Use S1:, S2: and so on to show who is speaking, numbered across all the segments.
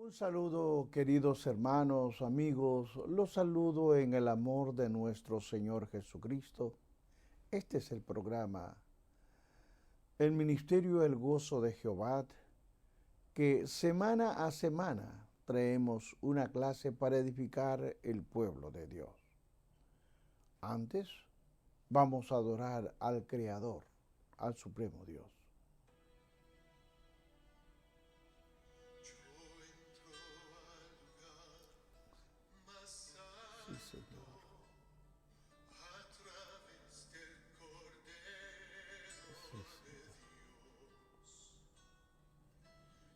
S1: Un saludo, queridos hermanos, amigos, los saludo en el amor de nuestro Señor Jesucristo. Este es el programa, el Ministerio El Gozo de Jehová, que semana a semana traemos una clase para edificar el pueblo de Dios. Antes, vamos a adorar al Creador, al Supremo Dios. Sí, Señor.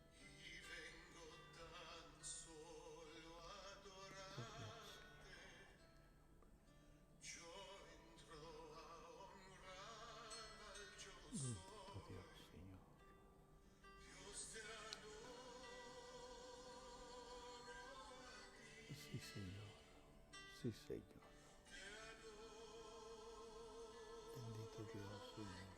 S1: Sí, Señor. Bendito Dios, Señor. Sí, Señor. Sí, Señor. Bendito Dios, Señor.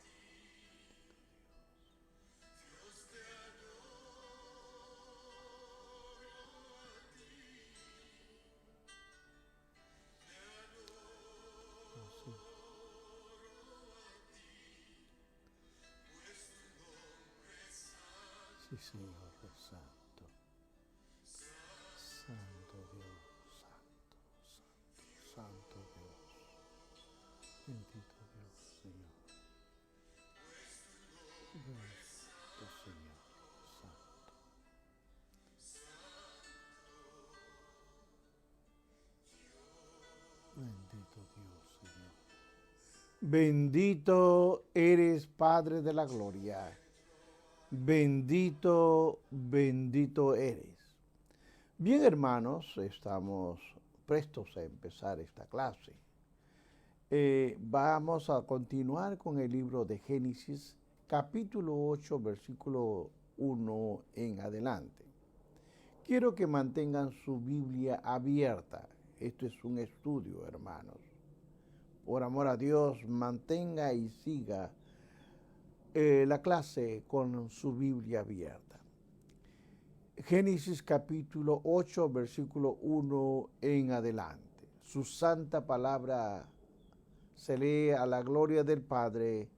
S1: Oh, sí. Sí, Señor, es santo. Santo Dios, santo, santo, santo Dios. Bendito Dios, Señor. Bendito Señor, santo. Bendito Dios, Señor. Bendito eres, Padre de la gloria. Bendito, bendito eres. Bien, hermanos, estamos prestos a empezar esta clase. Vamos a continuar con el libro de Génesis, capítulo 8, versículo 1 en adelante. Quiero que mantengan su Biblia abierta. Esto es un estudio, hermanos. Por amor a Dios, mantenga y siga la clase con su Biblia abierta. Génesis capítulo 8, versículo 1 en adelante. Su santa palabra se lee a la gloria del Padre,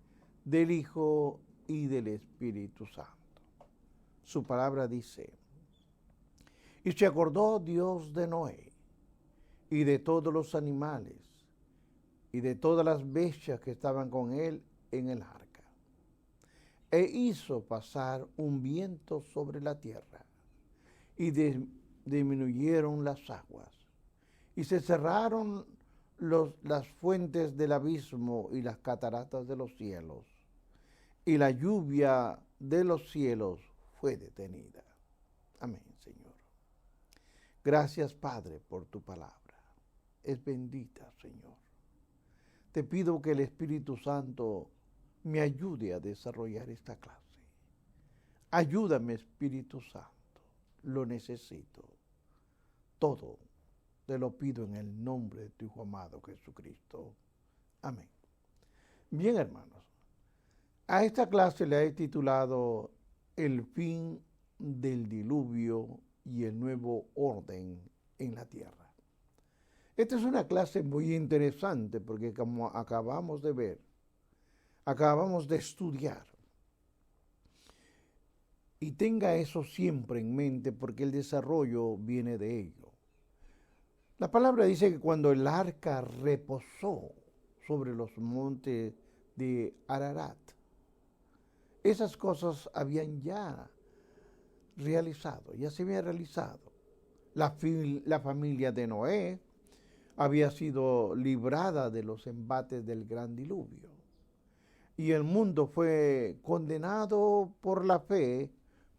S1: del Hijo y del Espíritu Santo. Su palabra dice: y se acordó Dios de Noé, y de todos los animales, y de todas las bestias que estaban con él en el arca, e hizo pasar un viento sobre la tierra, y disminuyeron las aguas, y se cerraron las fuentes del abismo y las cataratas de los cielos, y la lluvia de los cielos fue detenida. Amén, Señor. Gracias, Padre, por tu palabra. Es bendita, Señor. Te pido que el Espíritu Santo me ayude a desarrollar esta clase. Ayúdame, Espíritu Santo. Lo necesito. Todo te lo pido en el nombre de tu Hijo amado Jesucristo. Amén. Bien, hermanos, a esta clase le he titulado El fin del diluvio y el nuevo orden en la tierra. Esta es una clase muy interesante porque, como acabamos de ver, acabamos de estudiar, y tenga eso siempre en mente porque el desarrollo viene de ello. La palabra dice que cuando el arca reposó sobre los montes de Ararat, esas cosas habían ya realizado, ya se había realizado. La familia de Noé había sido librada de los embates del gran diluvio, y el mundo fue condenado por la fe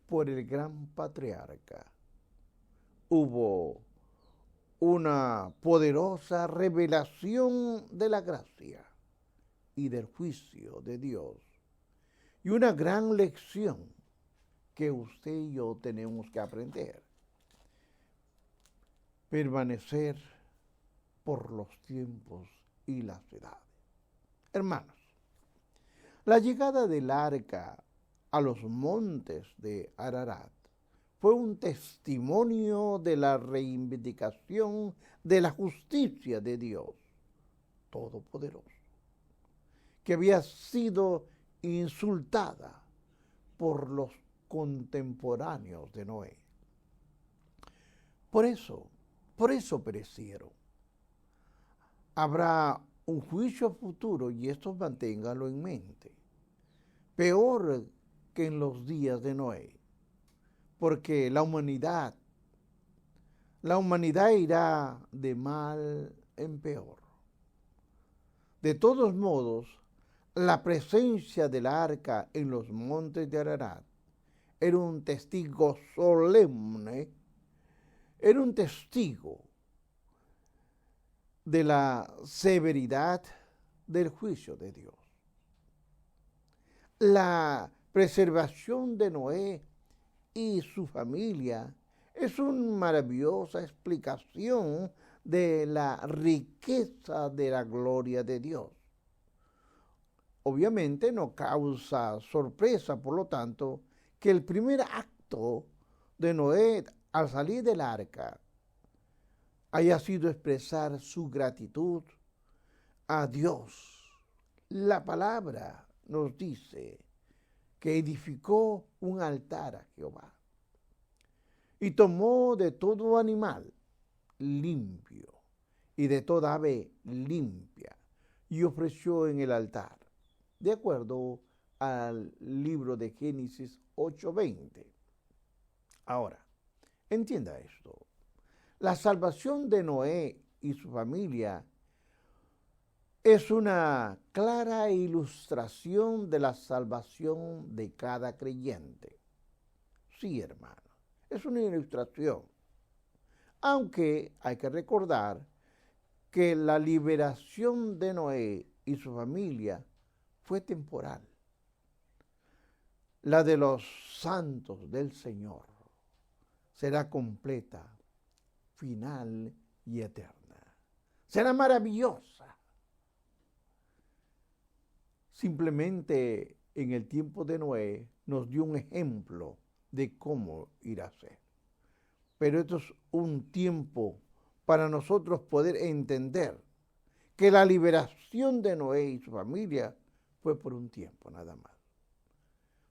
S1: por el gran patriarca. Hubo una poderosa revelación de la gracia y del juicio de Dios, y una gran lección que usted y yo tenemos que aprender: permanecer por los tiempos y las edades. Hermanos, la llegada del arca a los montes de Ararat fue un testimonio de la reivindicación de la justicia de Dios Todopoderoso, que había sido insultada por los contemporáneos de Noé. Por eso perecieron. Habrá un juicio futuro y esto manténgalo en mente. Peor que en los días de Noé, porque la humanidad irá de mal en peor. De todos modos, la presencia del arca en los montes de Ararat era un testigo solemne, era un testigo de la severidad del juicio de Dios. La preservación de Noé y su familia es una maravillosa explicación de la riqueza de la gloria de Dios. Obviamente no causa sorpresa, por lo tanto, que el primer acto de Noé al salir del arca haya sido expresar su gratitud a Dios. La palabra nos dice que edificó un altar a Jehová y tomó de todo animal limpio y de toda ave limpia y ofreció en el altar, de acuerdo al libro de Génesis 8:20. Ahora, entienda esto. La salvación de Noé y su familia es una clara ilustración de la salvación de cada creyente. Sí, hermano, es una ilustración. Aunque hay que recordar que la liberación de Noé y su familia fue temporal. La de los santos del Señor será completa, final y eterna. Será maravillosa. Simplemente en el tiempo de Noé nos dio un ejemplo de cómo ir a ser. Pero esto es un tiempo para nosotros poder entender que la liberación de Noé y su familia fue por un tiempo nada más.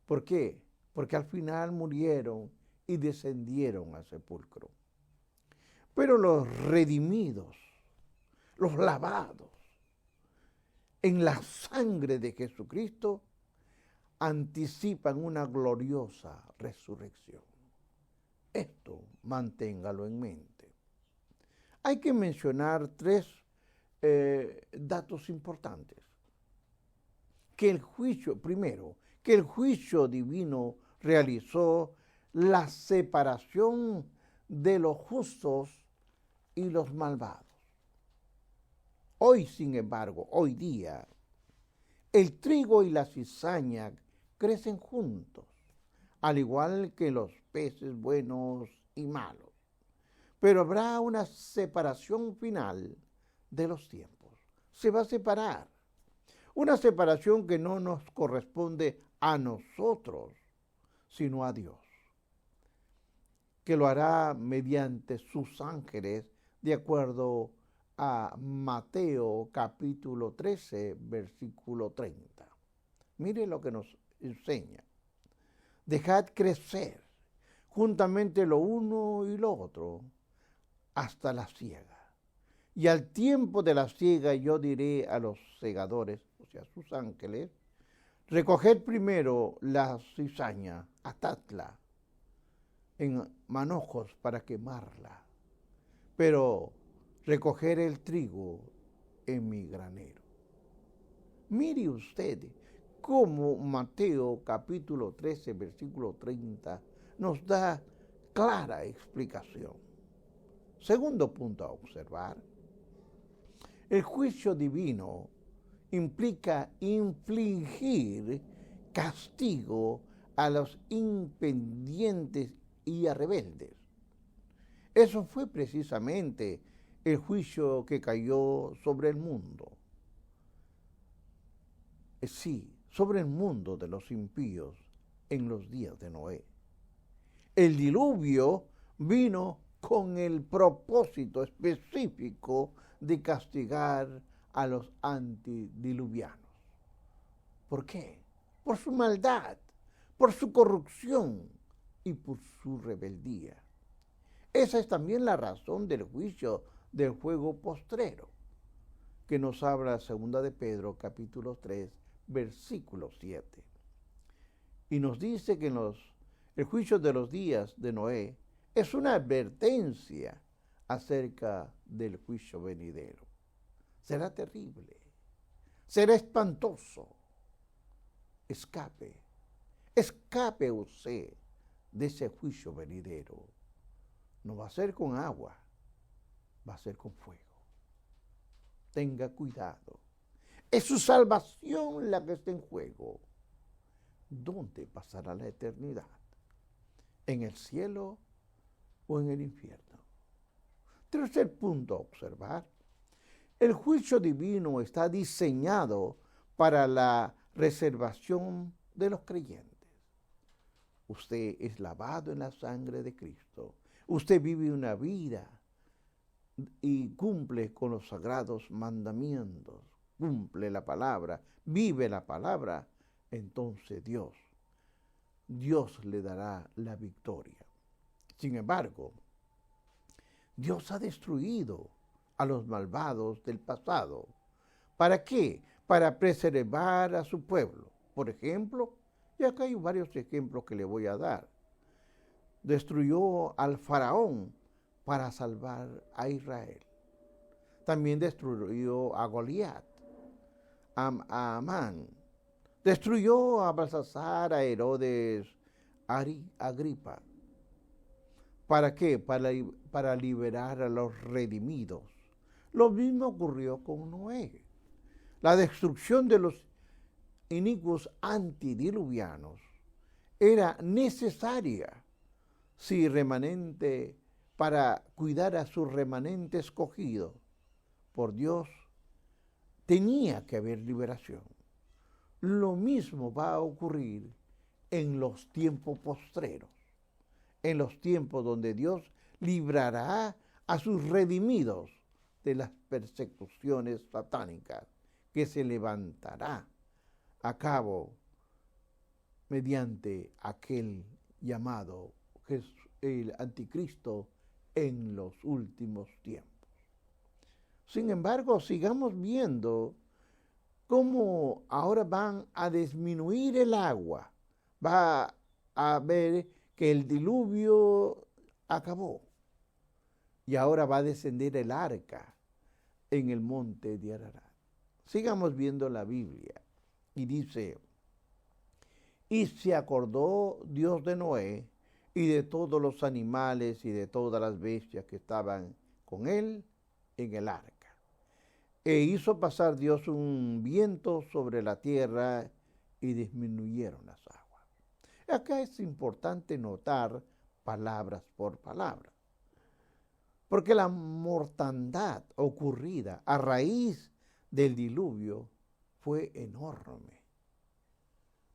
S1: ¿Por qué? Porque al final murieron y descendieron al sepulcro. Pero los redimidos, los lavados en la sangre de Jesucristo, anticipan una gloriosa resurrección. Esto manténgalo en mente. Hay que mencionar tres datos importantes. Primero, que el juicio divino realizó la separación de los justos y los malvados. Hoy, sin embargo, hoy día, el trigo y la cizaña crecen juntos, al igual que los peces buenos y malos. Pero habrá una separación final de los tiempos. Se va a separar. Una separación que no nos corresponde a nosotros, sino a Dios, que lo hará mediante sus ángeles, de acuerdo a Mateo capítulo 13, versículo 30. Mire lo que nos enseña. Dejad crecer juntamente lo uno y lo otro hasta la siega. Y al tiempo de la siega yo diré a los segadores, o sea, sus ángeles, recoged primero la cizaña, atadla en manojos para quemarla, pero recoger el trigo en mi granero. Mire usted cómo Mateo capítulo 13, versículo 30 nos da clara explicación. Segundo punto a observar. El juicio divino implica infligir castigo a los impendientes y a rebeldes. Eso fue precisamente el juicio que cayó sobre el mundo. Sí, sobre el mundo de los impíos en los días de Noé. El diluvio vino con el propósito específico de castigar a los antidiluvianos. ¿Por qué? Por su maldad, por su corrupción y por su rebeldía. Esa es también la razón del juicio del fuego postrero, que nos habla 2 de Pedro, capítulo 3, versículo 7. Y nos dice que el juicio de los días de Noé es una advertencia acerca del juicio venidero. Será terrible, será espantoso. Escape usted de ese juicio venidero. No va a ser con agua, va a ser con fuego. Tenga cuidado. Es su salvación la que está en juego. ¿Dónde pasará la eternidad? ¿En el cielo o en el infierno? Tercer punto a observar. El juicio divino está diseñado para la reservación de los creyentes. Usted es lavado en la sangre de Cristo. Usted vive una vida y cumple con los sagrados mandamientos. Cumple la palabra, vive la palabra. Entonces Dios le dará la victoria. Sin embargo, Dios ha destruido a los malvados del pasado. ¿Para qué? Para preservar a su pueblo. Por ejemplo, y acá hay varios ejemplos que le voy a dar. Destruyó al faraón para salvar a Israel. También destruyó a Goliat, a Amán. Destruyó a Balsasar, a Herodes, Agripa. ¿Para qué? Para liberar a los redimidos. Lo mismo ocurrió con Noé. La destrucción de los inicuos antidiluvianos era necesaria para cuidar a su remanente escogido. Por Dios, tenía que haber liberación. Lo mismo va a ocurrir en los tiempos postreros, en los tiempos donde Dios librará a sus redimidos de las persecuciones satánicas que se levantará a cabo mediante aquel llamado el anticristo en los últimos tiempos. Sin embargo, sigamos viendo cómo ahora van a disminuir el agua. Va a ver que el diluvio acabó y ahora va a descender el arca en el monte de Ararat. Sigamos viendo la Biblia y dice: y se acordó Dios de Noé y de todos los animales y de todas las bestias que estaban con él en el arca. E hizo pasar Dios un viento sobre la tierra y disminuyeron las aguas. Acá es importante notar palabras por palabra, porque la mortandad ocurrida a raíz del diluvio fue enorme,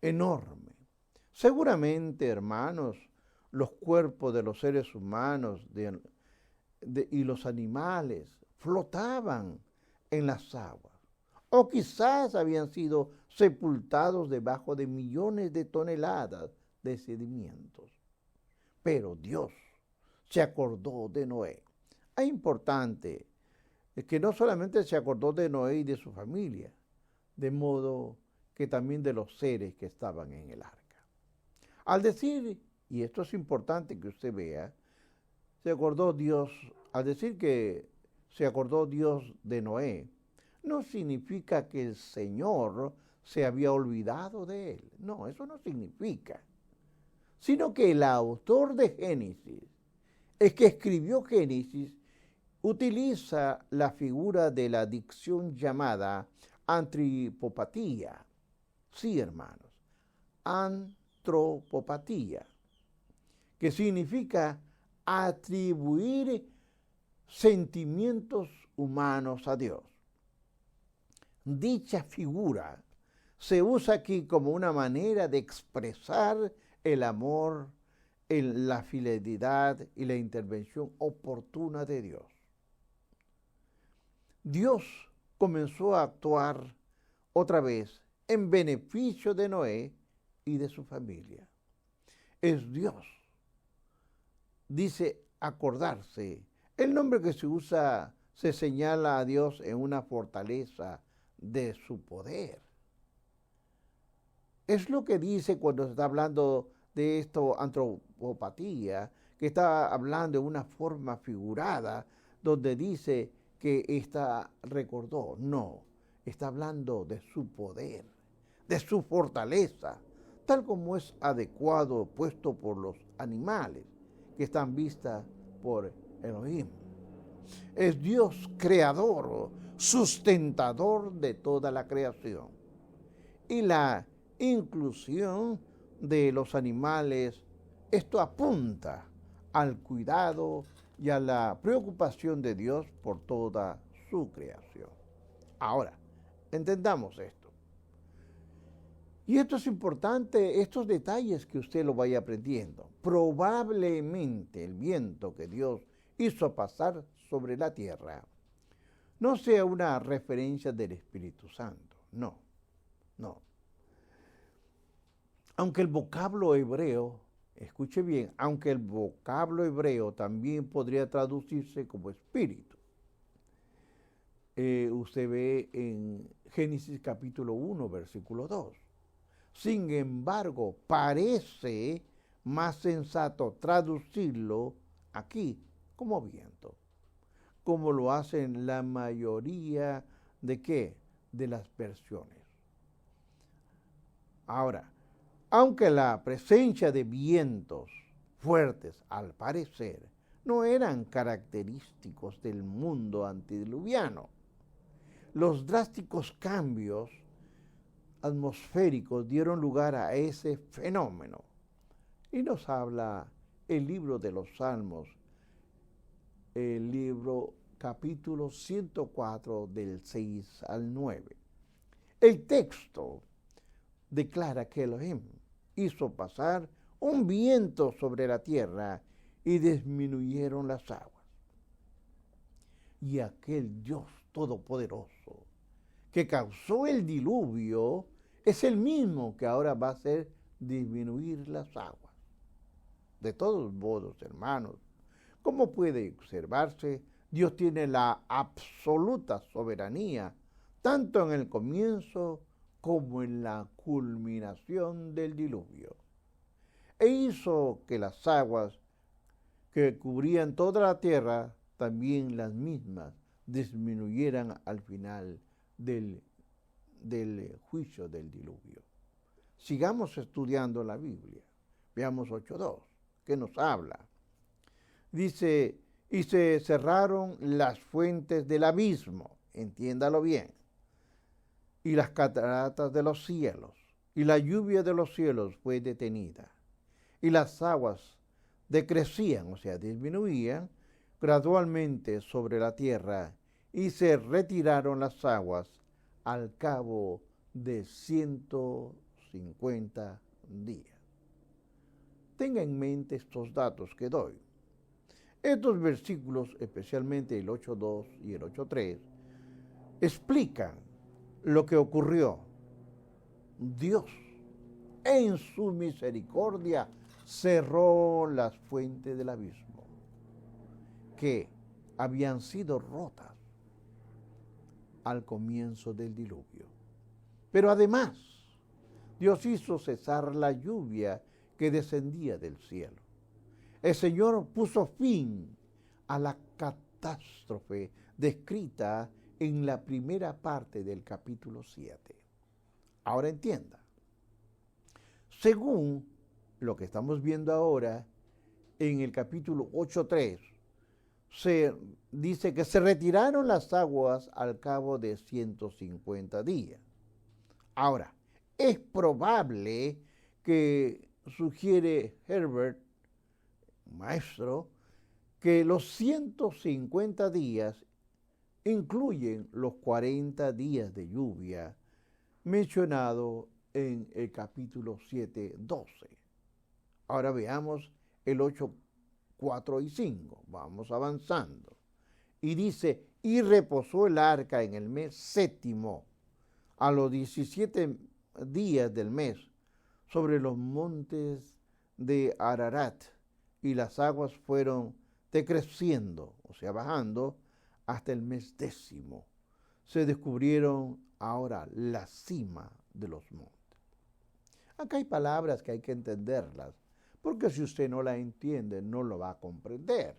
S1: enorme. Seguramente, hermanos, los cuerpos de los seres humanos y los animales flotaban en las aguas, o quizás habían sido sepultados debajo de millones de toneladas de sedimentos. Pero Dios se acordó de Noé. Es importante que no solamente se acordó de Noé y de su familia, de modo que también de los seres que estaban en el arca. Al decir, y esto es importante que usted vea, se acordó Dios, al decir que se acordó Dios de Noé, no significa que el Señor se había olvidado de él. No, eso no significa. Sino que el autor de Génesis, el que escribió Génesis, utiliza la figura de la dicción llamada antropopatía. Sí, hermanos, antropopatía, que significa atribuir sentimientos humanos a Dios. Dicha figura se usa aquí como una manera de expresar el amor en la fidelidad y la intervención oportuna de Dios. Dios comenzó a actuar otra vez en beneficio de Noé y de su familia. Es Dios. Dice acordarse. El nombre que se usa se señala a Dios en una fortaleza de su poder. Es lo que dice cuando se está hablando de esto, antropopatía, que está hablando de una forma figurada, donde dice que recordó. No, está hablando de su poder, de su fortaleza, tal como es adecuado puesto por los animales que están vistas por Elohim. Es Dios creador, sustentador de toda la creación. Y la inclusión de los animales, esto apunta al cuidado y a la preocupación de Dios por toda su creación. Ahora, entendamos esto. Y esto es importante, estos detalles que usted lo vaya aprendiendo. Probablemente el viento que Dios hizo pasar sobre la tierra no sea una referencia del Espíritu Santo. No. Aunque el vocablo hebreo, escuche bien, aunque el vocablo hebreo también podría traducirse como espíritu. Usted ve en Génesis capítulo 1, versículo 2. Sin embargo, parece más sensato traducirlo aquí como viento, como lo hacen la mayoría de ¿qué? De las versiones. Ahora, aunque la presencia de vientos fuertes, al parecer, no eran característicos del mundo antediluviano, los drásticos cambios atmosféricos dieron lugar a ese fenómeno. Y nos habla el libro de los Salmos, el libro capítulo 104 del 6 al 9. El texto declara que Elohim hizo pasar un viento sobre la tierra y disminuyeron las aguas. Y aquel Dios todopoderoso que causó el diluvio es el mismo que ahora va a hacer disminuir las aguas. De todos modos, hermanos, como puede observarse, Dios tiene la absoluta soberanía, tanto en el comienzo como en la culminación del diluvio. E hizo que las aguas que cubrían toda la tierra, también las mismas, disminuyeran al final del juicio del diluvio. Sigamos estudiando la Biblia. Veamos 8.2, que nos habla. Dice, y se cerraron las fuentes del abismo, entiéndalo bien, y las cataratas de los cielos, y la lluvia de los cielos fue detenida, y las aguas decrecían, o sea, disminuían gradualmente sobre la tierra, y se retiraron las aguas al cabo de 150 días. Tenga en mente estos datos que doy. Estos versículos, especialmente el 8.2 y el 8.3, explican lo que ocurrió. Dios, en su misericordia, cerró las fuentes del abismo, que habían sido rotas al comienzo del diluvio. Pero además, Dios hizo cesar la lluvia que descendía del cielo. El Señor puso fin a la catástrofe descrita en la primera parte del capítulo 7. Ahora entienda. Según lo que estamos viendo ahora, en el capítulo 8.3, se dice que se retiraron las aguas al cabo de 150 días. Ahora, es probable que sugiere Herbert, maestro, que los 150 días incluyen los 40 días de lluvia mencionado en el capítulo 7.12. Ahora veamos el 8, 4 y 5. Vamos avanzando. Y dice, y reposó el arca en el mes séptimo, a los 17 días del mes, sobre los montes de Ararat, y las aguas fueron decreciendo, o sea, bajando, hasta el mes décimo. Se descubrieron ahora la cima de los montes. Acá hay palabras que hay que entenderlas, porque si usted no la entiende, no lo va a comprender.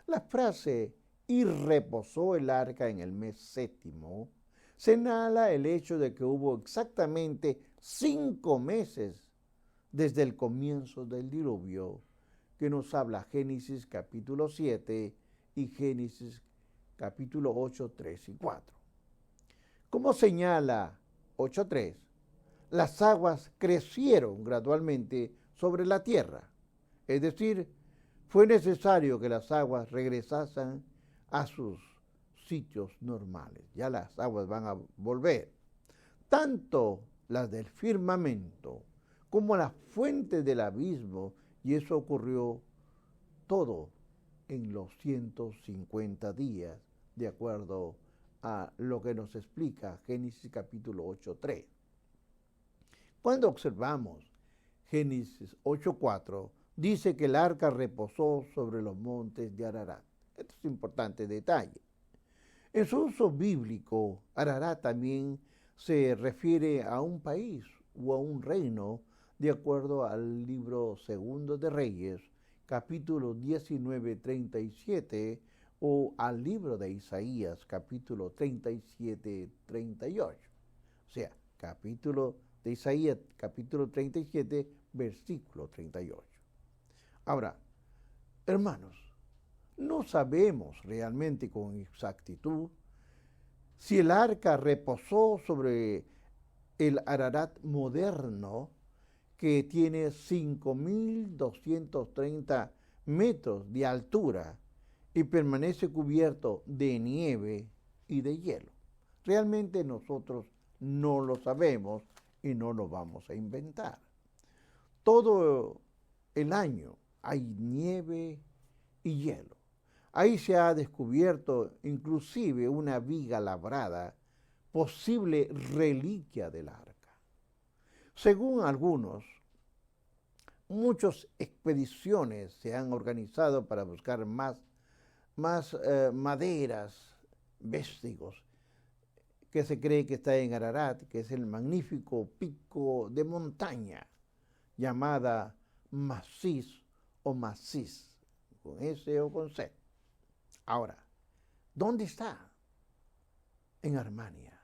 S1: La frase, y reposó el arca en el mes séptimo, señala el hecho de que hubo exactamente 5 meses desde el comienzo del diluvio, que nos habla Génesis capítulo 7 y Génesis capítulo 8, 3 y 4. Como señala 8.3, las aguas crecieron gradualmente sobre la tierra, es decir, fue necesario que las aguas regresasen a sus sitios normales. Ya las aguas van a volver. Tanto las del firmamento como las fuentes del abismo, y eso ocurrió todo en los 150 días, de acuerdo a lo que nos explica Génesis capítulo 8.3. Cuando observamos Génesis 8.4, dice que el arca reposó sobre los montes de Ararat. Esto es un importante detalle. En su uso bíblico, Ararat también se refiere a un país o a un reino, de acuerdo al libro Segundo de Reyes, capítulo 19, 37, o al libro de Isaías, capítulo 37, 38. O sea, capítulo de Isaías, capítulo 37, versículo 38. Ahora, hermanos, no sabemos realmente con exactitud si el arca reposó sobre el Ararat moderno, que tiene 5.230 metros de altura y permanece cubierto de nieve y de hielo. Realmente nosotros no lo sabemos y no lo vamos a inventar. Todo el año hay nieve y hielo. Ahí se ha descubierto inclusive una viga labrada, posible reliquia del arca. Según algunos, muchas expediciones se han organizado para buscar más maderas, vestigios, que se cree que está en Ararat, que es el magnífico pico de montaña llamada Masis o Masis, con S o con C. Ahora, ¿dónde está? En Armenia.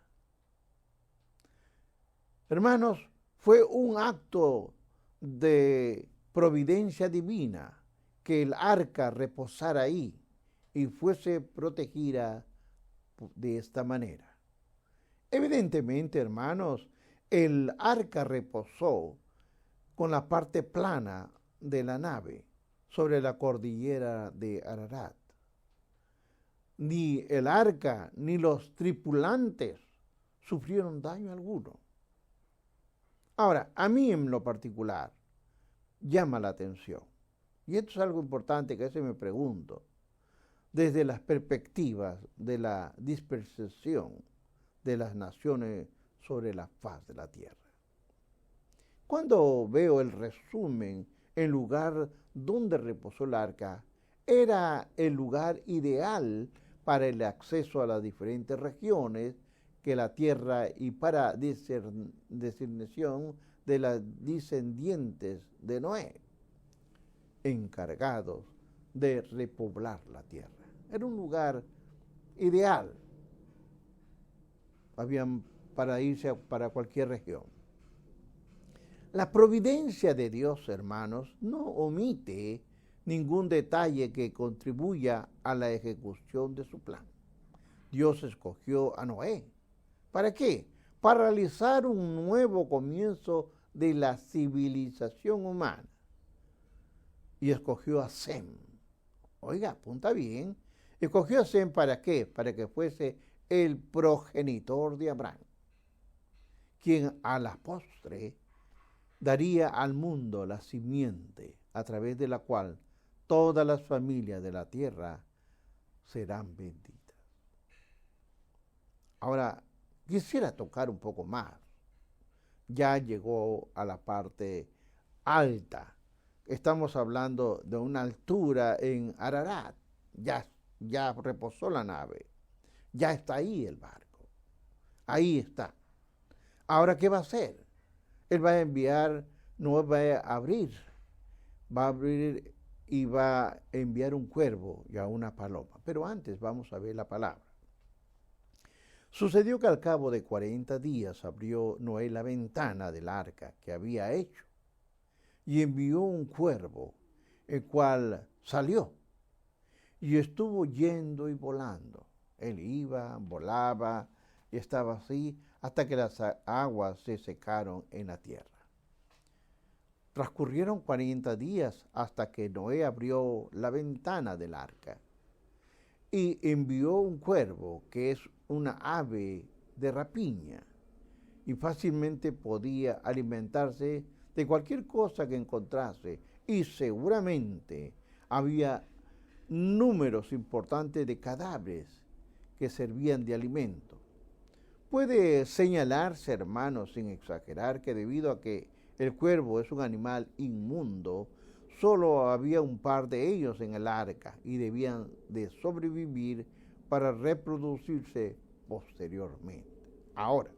S1: Hermanos, fue un acto de providencia divina que el arca reposara ahí y fuese protegida de esta manera. Evidentemente, hermanos, el arca reposó con la parte plana de la nave sobre la cordillera de Ararat. Ni el arca ni los tripulantes sufrieron daño alguno. Ahora, a mí en lo particular llama la atención, y esto es algo importante que a veces me pregunto, desde las perspectivas de la dispersión de las naciones sobre la faz de la tierra. Cuando veo el resumen, el lugar donde reposó el arca era el lugar ideal para el acceso a las diferentes regiones que la tierra y para designación de las descendientes de Noé, encargados de repoblar la tierra. Era un lugar ideal. Habían para irse para cualquier región. La providencia de Dios, hermanos, no omite ningún detalle que contribuya a la ejecución de su plan. Dios escogió a Noé. ¿Para qué? Para realizar un nuevo comienzo de la civilización humana. Y escogió a Sem. Oiga, apunta bien. Escogió a Sem ¿para qué? Para que fuese el progenitor de Abraham, quien a la postre daría al mundo la simiente a través de la cual todas las familias de la tierra serán benditas. Ahora, quisiera tocar un poco más. Ya llegó a la parte alta. Estamos hablando de una altura en Ararat. Ya reposó la nave. Ya está ahí el barco. Ahí está. Ahora, ¿qué va a hacer? Él va a enviar, no va a abrir y va a enviar un cuervo y a una paloma. Pero antes vamos a ver la palabra. Sucedió que al cabo de 40 días abrió Noé la ventana del arca que había hecho y envió un cuervo, el cual salió y estuvo yendo y volando. Él iba, volaba y estaba así hasta que las aguas se secaron en la tierra. Transcurrieron 40 días hasta que Noé abrió la ventana del arca y envió un cuervo, que es una ave de rapiña, y fácilmente podía alimentarse de cualquier cosa que encontrase, y seguramente había números importantes de cadáveres que servían de alimento. Puede señalarse, hermanos, sin exagerar, que debido a que el cuervo es un animal inmundo, solo había un par de ellos en el arca y debían de sobrevivir para reproducirse posteriormente. Ahora,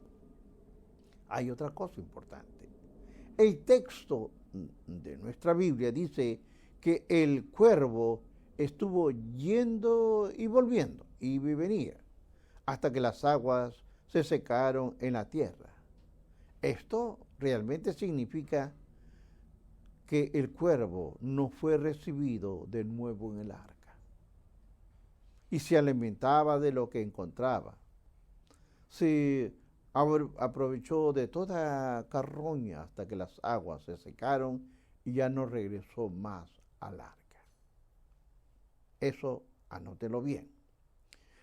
S1: hay otra cosa importante. El texto de nuestra Biblia dice que el cuervo estuvo yendo y volviendo, iba y venía, hasta que las aguas se secaron en la tierra. Esto realmente significa que el cuervo no fue recibido de nuevo en el arca y se alimentaba de lo que encontraba. Se aprovechó de toda carroña hasta que las aguas se secaron y ya no regresó más al arca. Eso anótelo bien.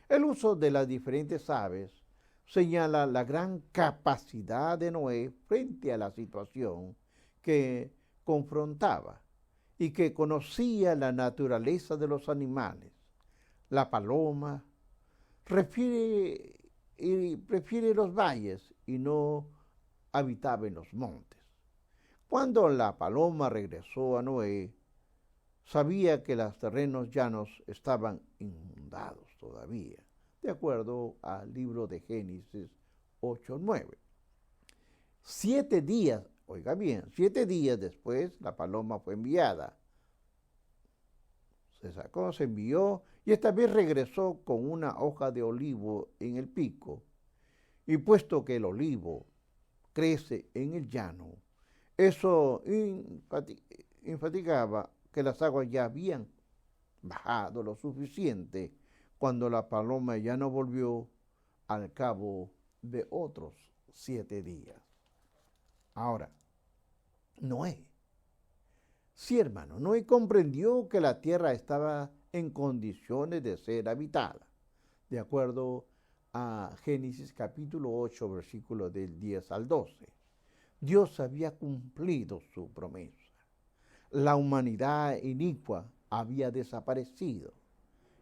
S1: El uso de las diferentes aves señala la gran capacidad de Noé frente a la situación que confrontaba y que conocía la naturaleza de los animales. La paloma prefiere los valles y no habitaba en los montes. Cuando la paloma regresó a Noé, sabía que los terrenos llanos estaban inundados todavía, de acuerdo al libro de Génesis 8:9. 7 días, oiga bien, 7 días después la paloma fue enviada. Se sacó, se envió y esta vez regresó con una hoja de olivo en el pico. Y puesto que el olivo crece en el llano, eso enfaticaba que las aguas ya habían bajado lo suficiente cuando la paloma ya no volvió al cabo de otros 7 días. Ahora, Noé. Sí, hermano, Noé comprendió que la tierra estaba en condiciones de ser habitada, de acuerdo a Génesis capítulo 8, versículos del 10 al 12. Dios había cumplido su promesa. La humanidad inicua había desaparecido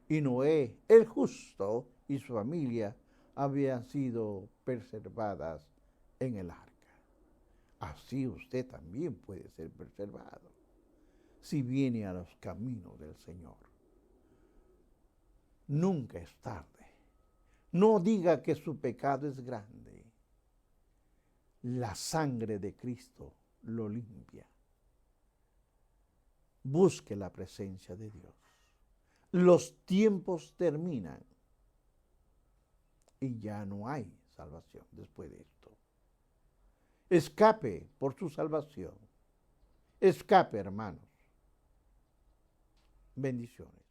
S1: y Noé, el justo, y su familia habían sido preservadas en el arca. Así usted también puede ser preservado si viene a los caminos del Señor. Nunca es tarde. No diga que su pecado es grande. La sangre de Cristo lo limpia. Busque la presencia de Dios. Los tiempos terminan y ya no hay salvación después de esto. Escape por su salvación. Escape, hermanos. Bendiciones.